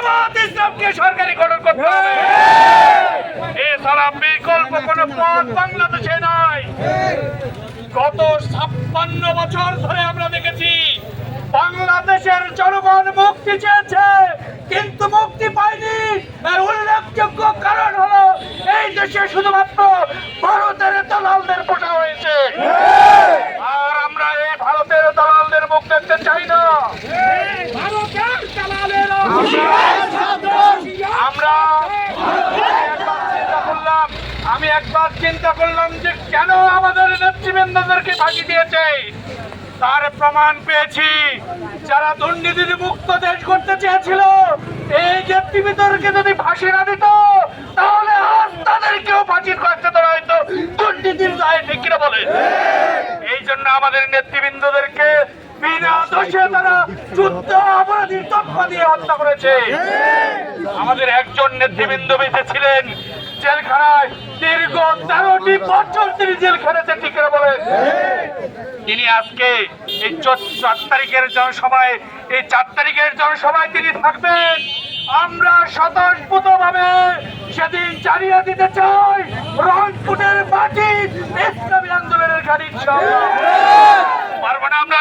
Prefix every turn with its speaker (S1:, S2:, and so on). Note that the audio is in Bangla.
S1: জামাত ইসলামকে সরকারি গঠন করতে হবে। এছাড়া বিকল্প কোনো পথ বাংলাদেশে নাই। গত 56 বছর ধরে আমরা দেখেছি বাংলাদেশের জনগণ মুক্তি চেয়েছে, কিন্তু মুক্তি পায়নি। এর উল্লেখযোগ্য কারণ হলো এই দেশে শুধুমাত্র ভারতের দালালদের পোষা হয়েছে। আর আমরা এই ভারতের দালালদের মুখ দেখতে চাই না। ভারতের দালালের আমি একবার চিন্তা করলাম যে কেন আমাদের নেতৃবৃন্দদেরকে ফাঁকি দিয়েছে। তার প্রমাণ পেয়েছি। যারা দুর্নীতি মুক্ত দেশ করতে চেয়েছিল, এই নেতৃবৃন্দদেরকে যদি ফাঁসি না দিত তাহলে আজ তাদেরকেও ফাঁসির কাছে তোলা হয়তো দুর্নীতির দায়ে। ঠিক কিনা বলে? এই জন্য আমাদের নেতৃবৃন্দদেরকে বিনা দোষে তারা যুদ্ধ অপরাধীর তকমা দিয়ে হত্যা করেছে। আমাদের একজন নেতৃবৃন্দ বেঁচে ছিলেন জেলখানায়, দীর্ঘ 13টি বছর তিনি জেল খেটেছেন। ঠিক করে বলেন? তিনি আজকে এই 4 তারিখের জনসভায়, এই 4 তারিখের জনসভায় তিনি থাকবেন। আমরা স্বতঃস্ফূর্তভাবে সেদিন জানিয়ে দিতে চাই, রংপুরের মাটি ইসলামী আন্দোলনের গাড়ি পারবো না আমরা।